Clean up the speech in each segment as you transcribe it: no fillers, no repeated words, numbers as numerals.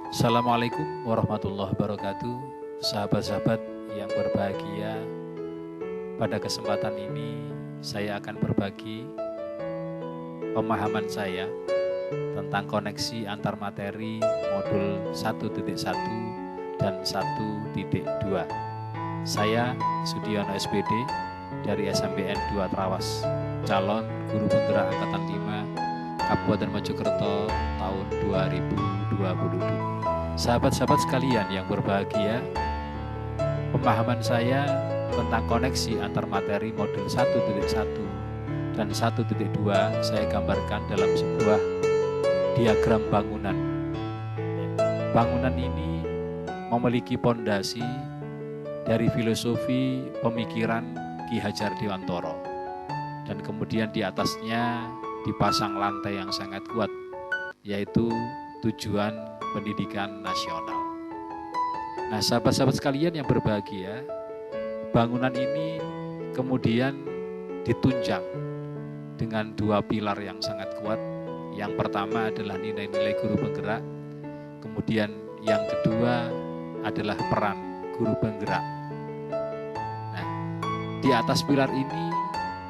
Assalamualaikum warahmatullahi wabarakatuh. Sahabat-sahabat yang berbahagia, pada kesempatan ini saya akan berbagi pemahaman saya tentang koneksi antar materi modul 1.1 dan 1.2. Saya Sudiono SPD dari SMPN 2 Trawas, calon guru penggerak angkatan 5 Kabupaten Mojokerto tahun 2022. Sahabat-sahabat sekalian yang berbahagia, pemahaman saya tentang koneksi antar materi modul 1.1 dan 1.2 saya gambarkan dalam sebuah diagram bangunan. Bangunan ini memiliki pondasi dari filosofi pemikiran Ki Hajar Dewantoro, dan kemudian di atasnya dipasang lantai yang sangat kuat, yaitu tujuan pendidikan nasional. Nah, sahabat-sahabat sekalian yang berbahagia, bangunan ini kemudian ditunjang dengan dua pilar yang sangat kuat. Yang pertama adalah nilai-nilai guru penggerak, kemudian yang kedua adalah peran guru penggerak. Nah, di atas pilar ini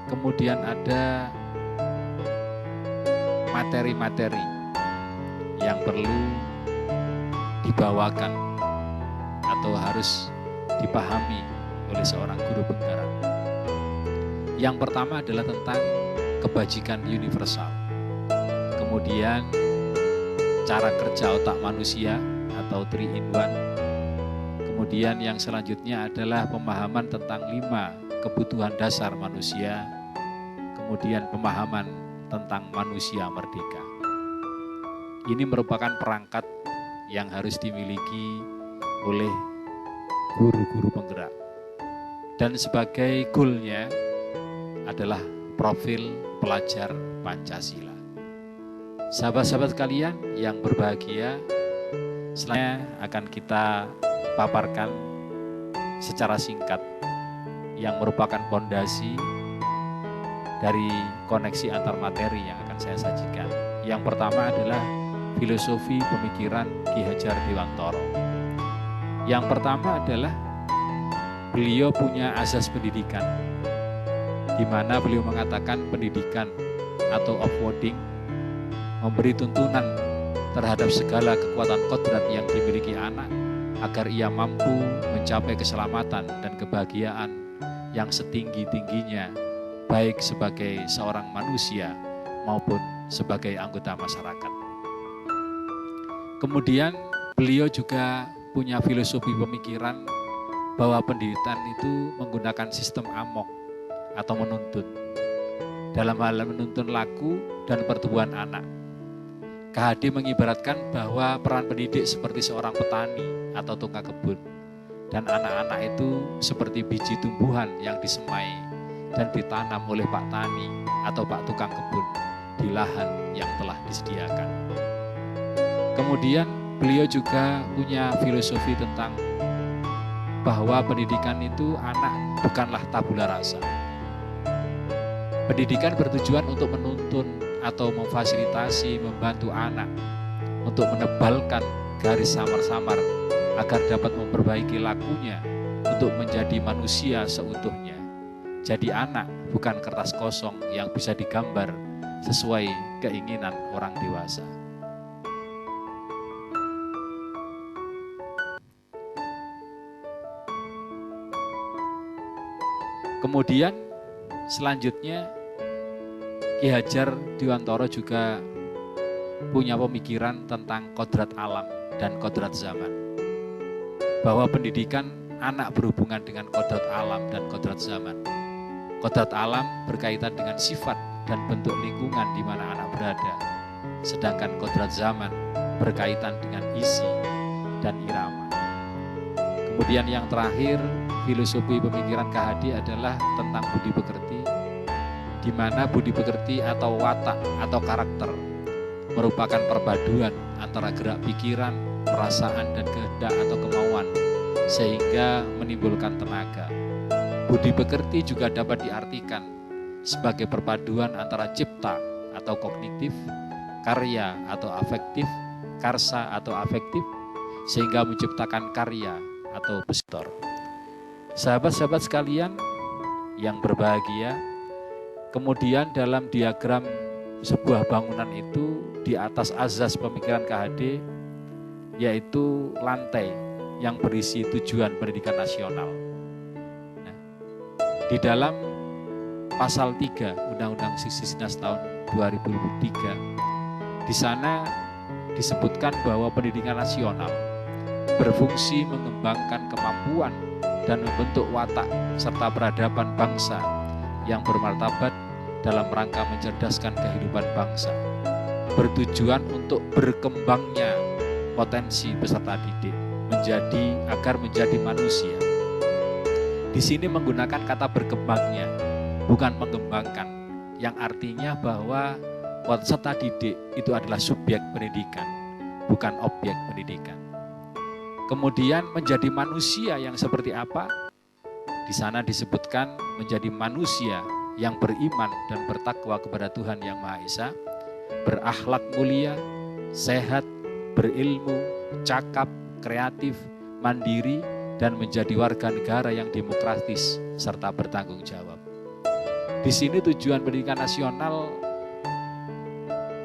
kemudian ada materi-materi yang perlu dibawakan atau harus dipahami oleh seorang guru penggerak. Yang pertama adalah tentang kebajikan universal. Kemudian cara kerja otak manusia atau 3 in 1. Kemudian yang selanjutnya adalah pemahaman tentang 5 kebutuhan dasar manusia. Kemudian pemahaman tentang manusia merdeka. Ini merupakan perangkat yang harus dimiliki oleh guru-guru penggerak. Dan sebagai goalnya adalah profil pelajar Pancasila. Sahabat-sahabat kalian yang berbahagia, selanjutnya akan kita paparkan secara singkat yang merupakan pondasi dari koneksi antar materi yang akan saya sajikan. Yang pertama adalah filosofi pemikiran Ki Hajar Dewantoro. Yang pertama adalah beliau punya asas pendidikan, di mana beliau mengatakan pendidikan atau offloading memberi tuntunan terhadap segala kekuatan kodrat yang dimiliki anak agar ia mampu mencapai keselamatan dan kebahagiaan yang setinggi-tingginya, baik sebagai seorang manusia maupun sebagai anggota masyarakat. Kemudian beliau juga punya filosofi pemikiran bahwa pendidikan itu menggunakan sistem amok atau menuntun. Dalam hal menuntun laku dan pertumbuhan anak. KHD mengibaratkan bahwa peran pendidik seperti seorang petani atau tukang kebun. Dan anak-anak itu seperti biji tumbuhan yang disemai dan ditanam oleh Pak Tani atau Pak Tukang Kebun di lahan yang telah disediakan. Kemudian beliau juga punya filosofi tentang bahwa pendidikan itu anak bukanlah tabula rasa. Pendidikan bertujuan untuk menuntun atau memfasilitasi, membantu anak untuk menebalkan garis samar-samar agar dapat memperbaiki lakunya untuk menjadi manusia seutuhnya. Jadi anak bukan kertas kosong yang bisa digambar sesuai keinginan orang dewasa. Kemudian selanjutnya Ki Hajar Dewantoro juga punya pemikiran tentang kodrat alam dan kodrat zaman. Bahwa pendidikan anak berhubungan dengan kodrat alam dan kodrat zaman. Kodrat alam berkaitan dengan sifat dan bentuk lingkungan di mana anak berada. Sedangkan kodrat zaman berkaitan dengan isi dan irama. Kemudian yang terakhir, filosofi pemikiran KHD adalah tentang budi pekerti, di mana budi pekerti atau watak atau karakter merupakan perpaduan antara gerak pikiran, perasaan, dan kehendak atau kemauan, sehingga menimbulkan tenaga. Budi pekerti juga dapat diartikan sebagai perpaduan antara cipta atau kognitif, karya atau afektif, karsa atau afektif, sehingga menciptakan karya atau bestor. Sahabat-sahabat sekalian yang berbahagia, kemudian dalam diagram sebuah bangunan itu di atas azas pemikiran KHD, yaitu lantai yang berisi tujuan pendidikan nasional. Nah, di dalam pasal 3 Undang-Undang Sisdiknas tahun 2003, di sana disebutkan bahwa pendidikan nasional berfungsi mengembangkan kemampuan dan membentuk watak serta peradaban bangsa yang bermartabat dalam rangka mencerdaskan kehidupan bangsa, bertujuan untuk berkembangnya potensi peserta didik agar menjadi manusia. Di sini menggunakan kata berkembangnya, bukan mengembangkan, yang artinya bahwa peserta didik itu adalah subjek pendidikan, bukan objek pendidikan. Kemudian menjadi manusia yang seperti apa? Di sana disebutkan menjadi manusia yang beriman dan bertakwa kepada Tuhan Yang Maha Esa, berakhlak mulia, sehat, berilmu, cakap, kreatif, mandiri, dan menjadi warga negara yang demokratis serta bertanggung jawab. Di sini tujuan pendidikan nasional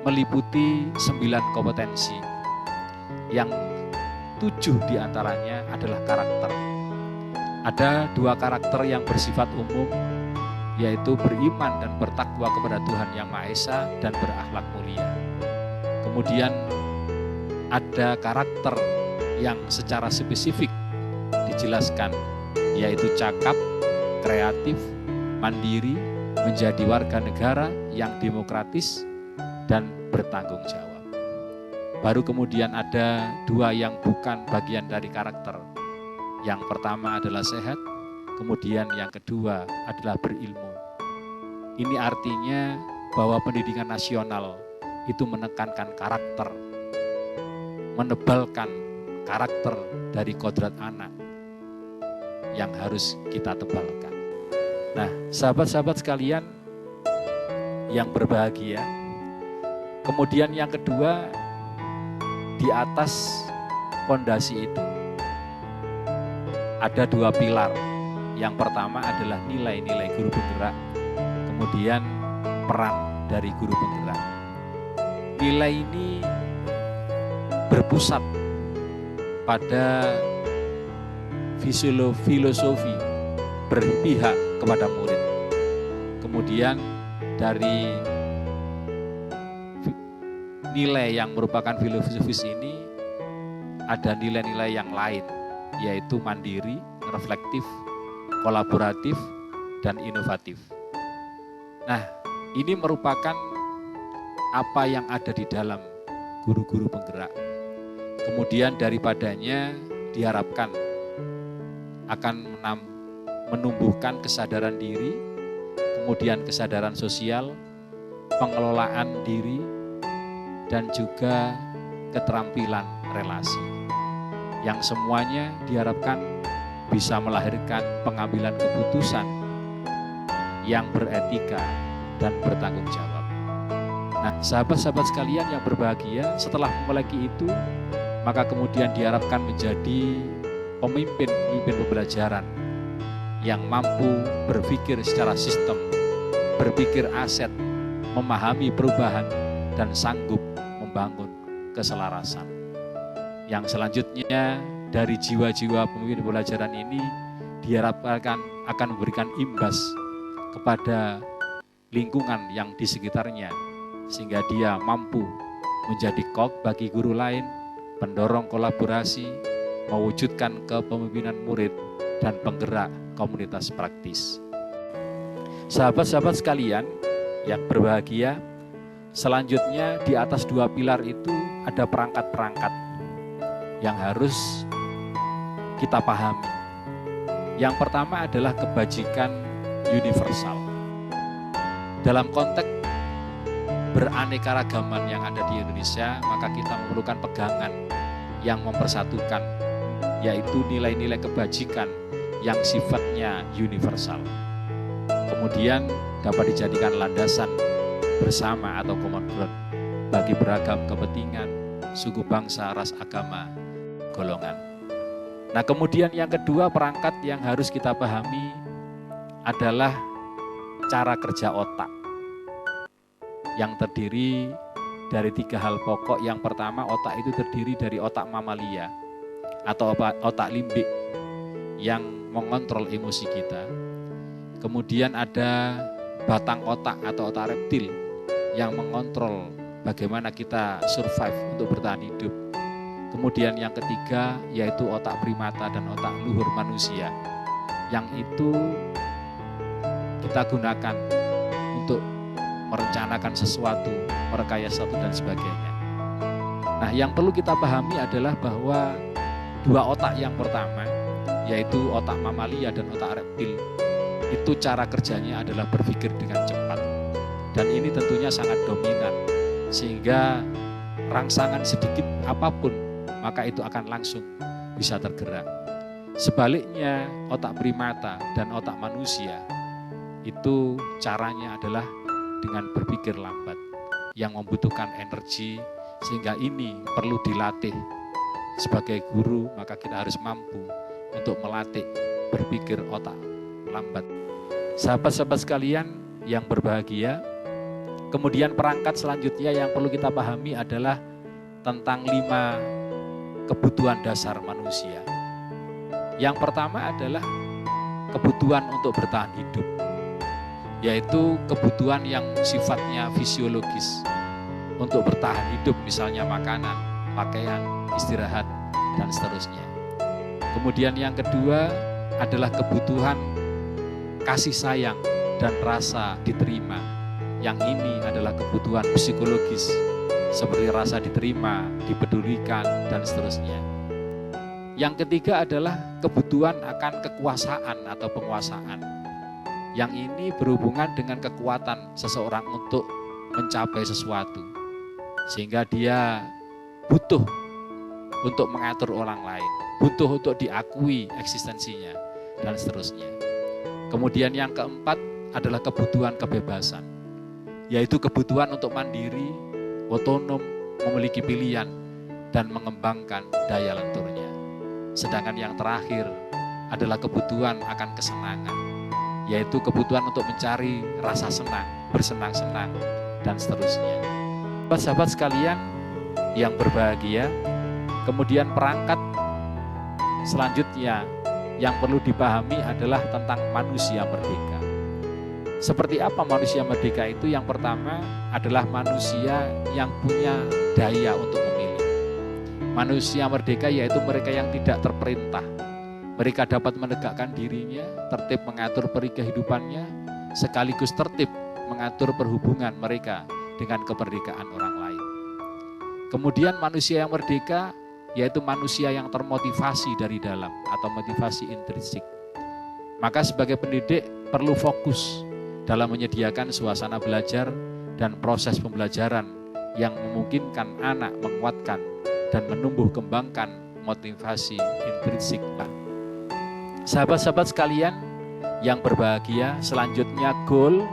meliputi 9 kompetensi, yang 7 diantaranya adalah karakter. Ada 2 karakter yang bersifat umum, yaitu beriman dan bertakwa kepada Tuhan Yang Maha Esa dan berakhlak mulia. Kemudian ada karakter yang secara spesifik dijelaskan, yaitu cakap, kreatif, mandiri, menjadi warga negara yang demokratis dan bertanggung jawab. Baru kemudian ada 2 yang bukan bagian dari karakter. Yang pertama adalah sehat, kemudian yang kedua adalah berilmu. Ini artinya bahwa pendidikan nasional itu menekankan karakter, menebalkan karakter dari kodrat anak yang harus kita tebalkan. Nah, sahabat-sahabat sekalian yang berbahagia, kemudian yang kedua, di atas fondasi itu ada 2 pilar. Yang pertama adalah nilai-nilai guru penggerak, kemudian peran dari guru penggerak. Nilai ini berpusat pada filosofi berpihak kepada murid. Kemudian dari nilai yang merupakan filosofis ini ada nilai-nilai yang lain, yaitu mandiri, reflektif, kolaboratif, dan inovatif. Nah, ini merupakan apa yang ada di dalam guru-guru penggerak. Kemudian daripadanya diharapkan akan menumbuhkan kesadaran diri, kemudian kesadaran sosial, pengelolaan diri, dan juga keterampilan relasi. Yang semuanya diharapkan bisa melahirkan pengambilan keputusan yang beretika dan bertanggung jawab. Nah, sahabat-sahabat sekalian yang berbahagia, setelah memiliki itu, maka kemudian diharapkan menjadi pemimpin pembelajaran yang mampu berpikir secara sistem, berpikir aset, memahami perubahan, dan sanggup membangun keselarasan. Yang selanjutnya dari jiwa-jiwa pemimpin pembelajaran ini diharapkan akan memberikan imbas kepada lingkungan yang di sekitarnya, sehingga dia mampu menjadi kok bagi guru lain, pendorong kolaborasi, mewujudkan kepemimpinan murid, dan penggerak komunitas praktis. Sahabat-sahabat sekalian yang berbahagia, selanjutnya di atas 2 pilar itu ada perangkat-perangkat yang harus kita pahami. Yang pertama adalah kebajikan universal. Dalam konteks beraneka-ragaman yang ada di Indonesia, maka kita memerlukan pegangan yang mempersatukan, yaitu nilai-nilai kebajikan yang sifatnya universal. Kemudian dapat dijadikan landasan bersama atau common ground bagi beragam kepentingan, suku, bangsa, ras, agama, golongan. Nah, kemudian yang kedua perangkat yang harus kita pahami adalah cara kerja otak yang terdiri dari 3 hal pokok. Yang pertama, otak itu terdiri dari otak mamalia atau otak limbik yang mengontrol emosi kita. Kemudian ada batang otak atau otak reptil yang mengontrol bagaimana kita survive untuk bertahan hidup. Kemudian yang ketiga yaitu otak primata dan otak luhur manusia, yang itu kita gunakan untuk merencanakan sesuatu, merekayasa sesuatu dan sebagainya. Nah, yang perlu kita pahami adalah bahwa 2 otak yang pertama yaitu otak mamalia dan otak reptil itu cara kerjanya adalah berpikir dengan cepat, dan ini tentunya sangat dominan sehingga rangsangan sedikit apapun maka itu akan langsung bisa tergerak. Sebaliknya otak primata dan otak manusia itu caranya adalah dengan berpikir lambat yang membutuhkan energi, sehingga ini perlu dilatih. Sebagai guru maka kita harus mampu untuk melatih berpikir otak lambat. Sahabat-sahabat sekalian yang berbahagia, kemudian perangkat selanjutnya yang perlu kita pahami adalah tentang 5 kebutuhan dasar manusia. Yang pertama adalah kebutuhan untuk bertahan hidup, yaitu kebutuhan yang sifatnya fisiologis untuk bertahan hidup, misalnya makanan, pakaian, istirahat, dan seterusnya. Kemudian yang kedua adalah kebutuhan kasih sayang dan rasa diterima. Yang ini adalah kebutuhan psikologis seperti rasa diterima, dipedulikan, dan seterusnya. Yang ketiga adalah kebutuhan akan kekuasaan atau penguasaan. Yang ini berhubungan dengan kekuatan seseorang untuk mencapai sesuatu, sehingga dia butuh untuk mengatur orang lain, butuh untuk diakui eksistensinya, dan seterusnya. Kemudian yang keempat adalah kebutuhan kebebasan, yaitu kebutuhan untuk mandiri, otonom, memiliki pilihan, dan mengembangkan daya lenturnya. Sedangkan yang terakhir adalah kebutuhan akan kesenangan, yaitu kebutuhan untuk mencari rasa senang, bersenang-senang, dan seterusnya. Sahabat sekalian yang berbahagia, kemudian perangkat selanjutnya yang perlu dipahami adalah tentang manusia merdeka. Seperti apa manusia merdeka itu? Yang pertama adalah manusia yang punya daya untuk memilih. Manusia merdeka yaitu mereka yang tidak terperintah. Mereka dapat menegakkan dirinya, tertib mengatur peri kehidupannya, sekaligus tertib mengatur perhubungan mereka dengan kemerdekaan orang lain. Kemudian manusia yang merdeka yaitu manusia yang termotivasi dari dalam atau motivasi intrinsik. Maka sebagai pendidik perlu fokus dalam menyediakan suasana belajar dan proses pembelajaran yang memungkinkan anak menguatkan dan menumbuh kembangkan motivasi intrinsik. Sahabat-sahabat sekalian yang berbahagia, selanjutnya goal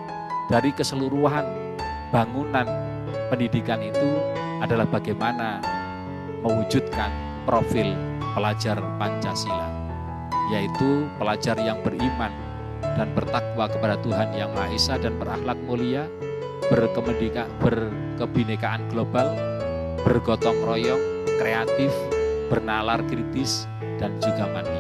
dari keseluruhan bangunan pendidikan itu adalah bagaimana mewujudkan profil pelajar Pancasila, yaitu pelajar yang beriman dan bertakwa kepada Tuhan Yang Maha Esa dan berakhlak mulia, berkebinekaan global, bergotong royong, kreatif, bernalar kritis, dan juga mandiri.